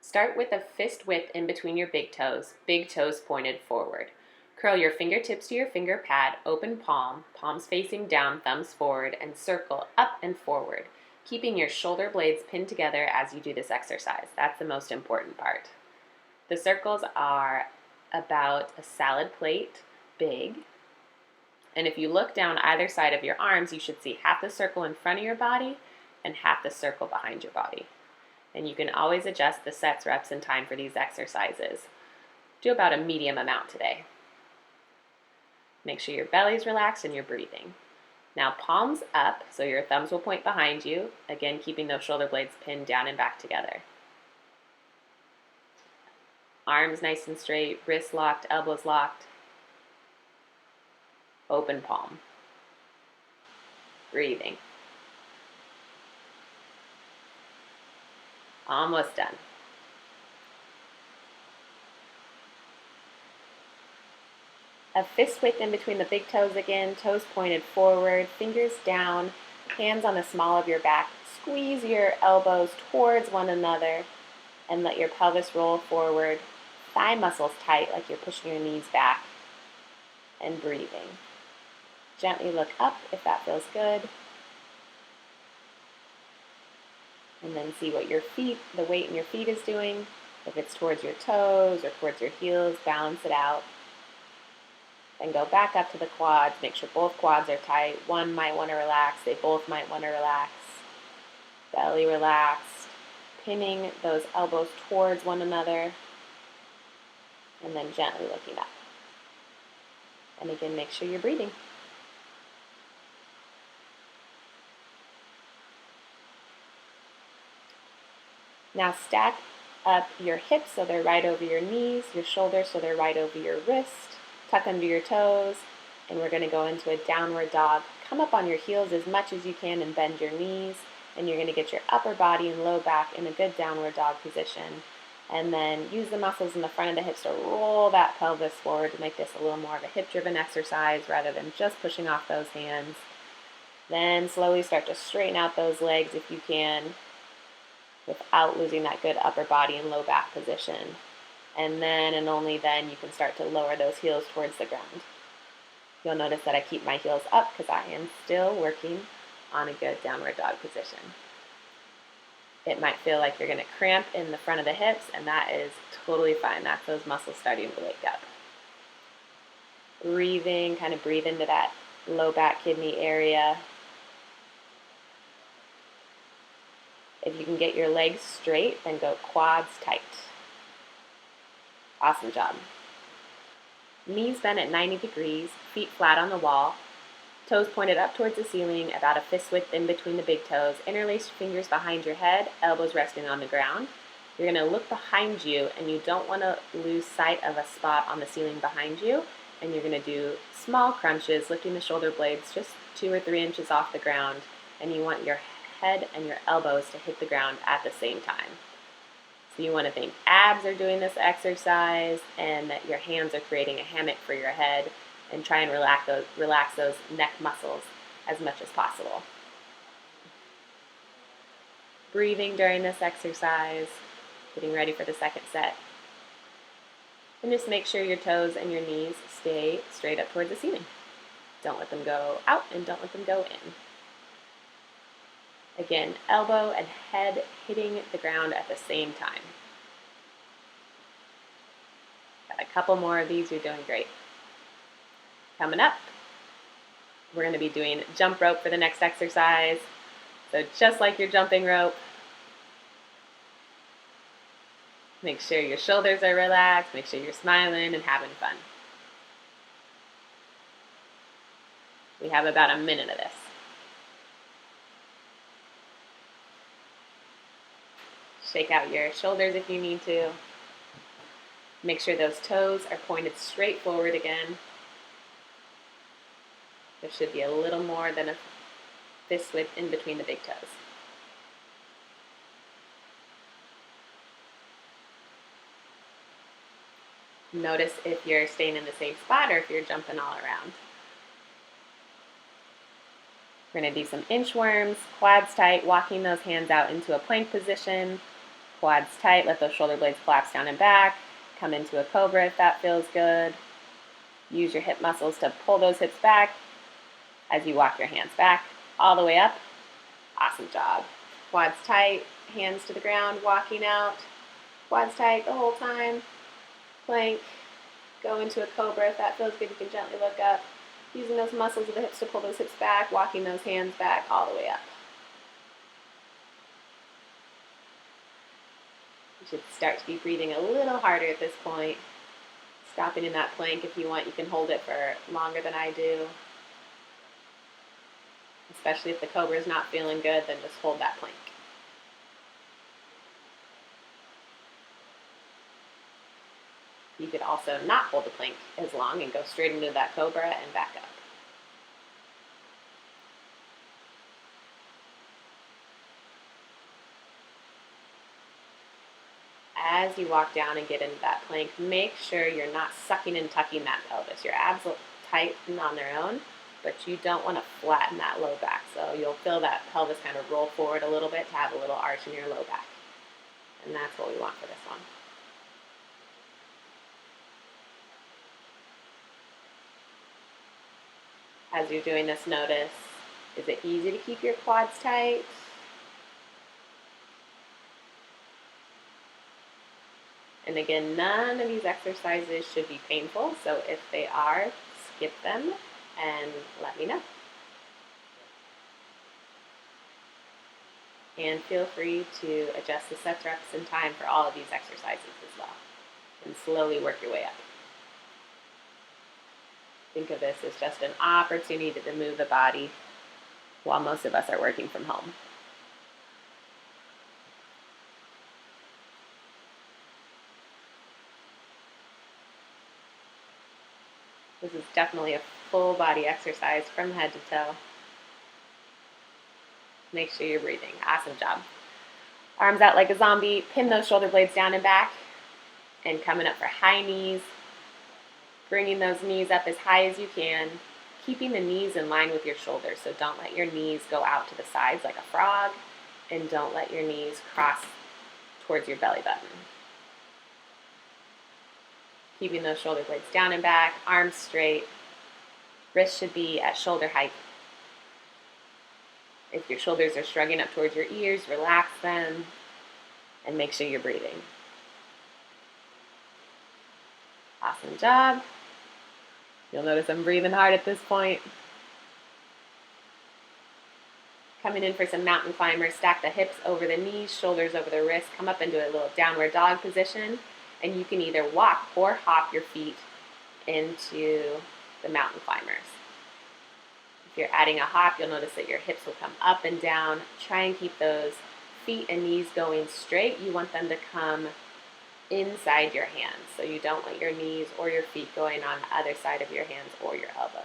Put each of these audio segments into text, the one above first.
Start with a fist width in between your big toes pointed forward. Curl your fingertips to your finger pad, open palm, palms facing down, thumbs forward, and circle up and forward, keeping your shoulder blades pinned together as you do this exercise. That's the most important part. The circles are about a salad plate big, and if you look down either side of your arms, you should see half the circle in front of your body and half the circle behind your body. And you can always adjust the sets, reps, and time for these exercises. Do about a medium amount today. Make sure your belly's relaxed and you're breathing. Now palms up, so your thumbs will point behind you, again keeping those shoulder blades pinned down and back together. Arms nice and straight, wrists locked, elbows locked. Open palm. Breathing. Almost done. A fist width in between the big toes again, toes pointed forward, fingers down, hands on the small of your back. Squeeze your elbows towards one another and let your pelvis roll forward. Thigh muscles tight like you're pushing your knees back and breathing. Gently look up if that feels good. And then see what your feet, the weight in your feet is doing. If it's towards your toes or towards your heels, balance it out. Then go back up to the quads. Make sure both quads are tight. One might want to relax. They both might want to relax. Belly relaxed. Pinning those elbows towards one another. And then gently looking up. And again, make sure you're breathing. Now stack up your hips so they're right over your knees, your shoulders so they're right over your wrist. Tuck under your toes, and we're going to go into a downward dog. Come up on your heels as much as you can and bend your knees, and you're going to get your upper body and low back in a good downward dog position. And then use the muscles in the front of the hips to roll that pelvis forward to make this a little more of a hip-driven exercise rather than just pushing off those hands. Then slowly start to straighten out those legs if you can, without losing that good upper body and low back position. And then and only then you can start to lower those heels towards the ground. You'll notice that I keep my heels up because I am still working on a good downward dog position. It might feel like you're going to cramp in the front of the hips, and that is totally fine. That's those muscles starting to wake up. Breathing, kind of breathe into that low back kidney area. If you can get your legs straight, then go quads tight. Awesome job. Knees bent at 90 degrees, feet flat on the wall, toes pointed up towards the ceiling, about a fist width in between the big toes. Interlace your fingers behind your head, elbows resting on the ground. You're going to look behind you, and you don't want to lose sight of a spot on the ceiling behind you. And you're going to do small crunches, lifting the shoulder blades just 2 or 3 inches off the ground. And you want your head and your elbows to hit the ground at the same time. So you want to think abs are doing this exercise and that your hands are creating a hammock for your head, and try and relax those neck muscles as much as possible. Breathing during this exercise, getting ready for the second set. And just make sure your toes and your knees stay straight up towards the ceiling. Don't let them go out and don't let them go in. Again, elbow and head hitting the ground at the same time. Got a couple more of these, you're doing great. Coming up, we're going to be doing jump rope for the next exercise. So just like your jumping rope, make sure your shoulders are relaxed, make sure you're smiling and having fun. We have about a minute of this. Shake out your shoulders if you need to. Make sure those toes are pointed straight forward again. There should be a little more than a fist width in between the big toes. Notice if you're staying in the same spot or if you're jumping all around. We're going to do some inchworms, quads tight, walking those hands out into a plank position. Quads tight, let those shoulder blades collapse down and back. Come into a cobra if that feels good. Use your hip muscles to pull those hips back as you walk your hands back all the way up. Awesome job. Quads tight, hands to the ground, walking out. Quads tight the whole time. Plank. Go into a cobra if that feels good. You can gently look up. Using those muscles of the hips to pull those hips back, walking those hands back all the way up. You should start to be breathing a little harder at this point. Stopping in that plank if you want. You can hold it for longer than I do. Especially if the cobra is not feeling good, then just hold that plank. You could also not hold the plank as long and go straight into that cobra and back up. As you walk down and get into that plank, make sure you're not sucking and tucking that pelvis. Your abs look tight on their own, but you don't want to flatten that low back. So you'll feel that pelvis kind of roll forward a little bit to have a little arch in your low back. And that's what we want for this one. As you're doing this, notice, is it easy to keep your quads tight? And again, none of these exercises should be painful, so if they are, skip them and let me know. And feel free to adjust the sets, reps, and time for all of these exercises as well, and slowly work your way up. Think of this as just an opportunity to move the body while most of us are working from home. This is definitely a full body exercise from head to toe. Make sure you're breathing. Awesome job. Arms out like a zombie. Pin those shoulder blades down and back. And coming up for high knees. Bringing those knees up as high as you can. Keeping the knees in line with your shoulders. So don't let your knees go out to the sides like a frog. And don't let your knees cross towards your belly button. Keeping those shoulder blades down and back, arms straight. Wrists should be at shoulder height. If your shoulders are shrugging up towards your ears, relax them and make sure you're breathing. Awesome job. You'll notice I'm breathing hard at this point. Coming in for some mountain climbers, stack the hips over the knees, shoulders over the wrists, come up into a little downward dog position. And you can either walk or hop your feet into the mountain climbers. If you're adding a hop, you'll notice that your hips will come up and down. Try and keep those feet and knees going straight. You want them to come inside your hands. So you don't want your knees or your feet going on the other side of your hands or your elbows.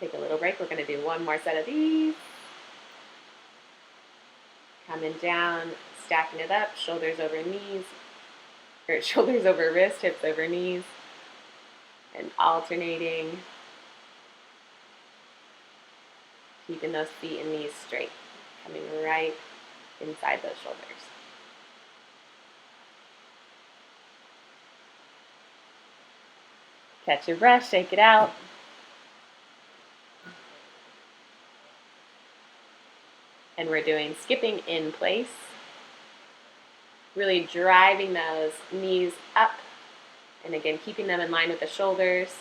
Take a little break. We're going to do one more set of these. Coming down. Stacking it up, shoulders over knees, or shoulders over wrist, hips over knees, and alternating, keeping those feet and knees straight, coming right inside those shoulders. Catch your breath, shake it out. And we're doing skipping in place. Really driving those knees up, and again, keeping them in line with the shoulders.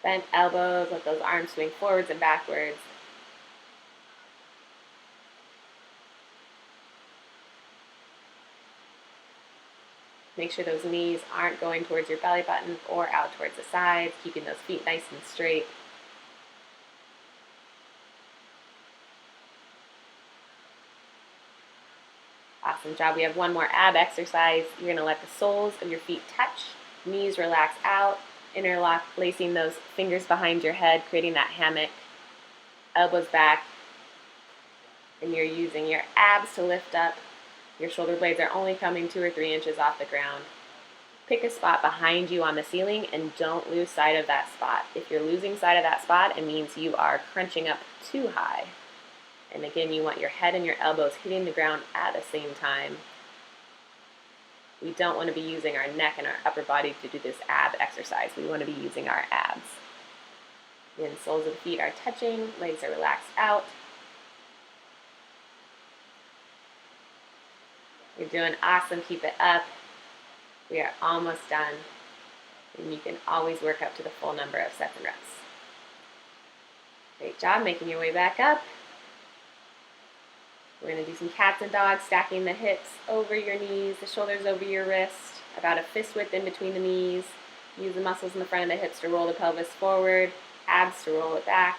Bent elbows, let those arms swing forwards and backwards. Make sure those knees aren't going towards your belly button or out towards the sides, keeping those feet nice and straight. Awesome job. We have one more ab exercise. You're going to let the soles of your feet touch, knees relax out, interlock, placing those fingers behind your head, creating that hammock, elbows back, and you're using your abs to lift up. Your shoulder blades are only coming 2 or 3 inches off the ground. Pick a spot behind you on the ceiling and don't lose sight of that spot. If you're losing sight of that spot, it means you are crunching up too high. And again, you want your head and your elbows hitting the ground at the same time. We don't want to be using our neck and our upper body to do this ab exercise. We want to be using our abs. Again, soles of the feet are touching, legs are relaxed out. You're doing awesome, keep it up. We are almost done. And you can always work up to the full number of sets and reps. Great job making your way back up. We're going to do some cats and dogs, stacking the hips over your knees, the shoulders over your wrist, about a fist width in between the knees. Use the muscles in the front of the hips to roll the pelvis forward, abs to roll it back.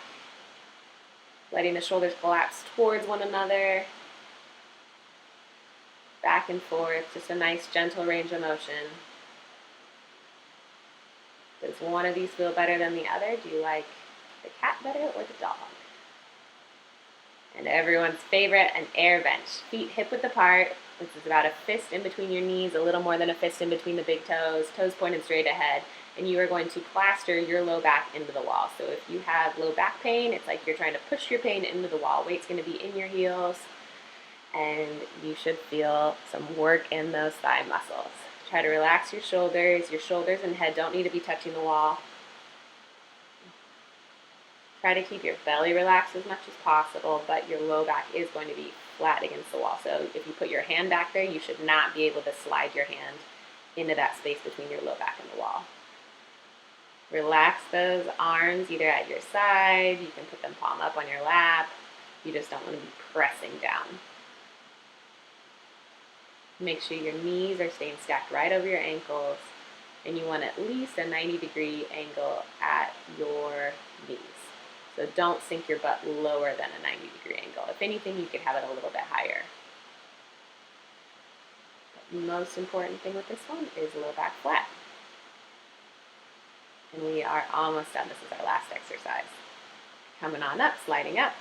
Letting the shoulders collapse towards one another. Back and forth, just a nice gentle range of motion. Does one of these feel better than the other? Do you like the cat better or the dog? And everyone's favorite, an air bench. Feet hip width apart. This is about a fist in between your knees, a little more than a fist in between the big toes, toes pointed straight ahead. And you are going to plaster your low back into the wall. So if you have low back pain, it's like you're trying to push your pain into the wall. Weight's going to be in your heels. And you should feel some work in those thigh muscles. Try to relax your shoulders. Your shoulders and head don't need to be touching the wall. Try to keep your belly relaxed as much as possible, but your low back is going to be flat against the wall. So if you put your hand back there, you should not be able to slide your hand into that space between your low back and the wall. Relax those arms either at your side. You can put them palm up on your lap. You just don't want to be pressing down. Make sure your knees are staying stacked right over your ankles, and you want at least a 90-degree angle at your knees. So don't sink your butt lower than a 90-degree angle. If anything, you could have it a little bit higher. But the most important thing with this one is low back flat. And we are almost done. This is our last exercise. Coming on up, sliding up.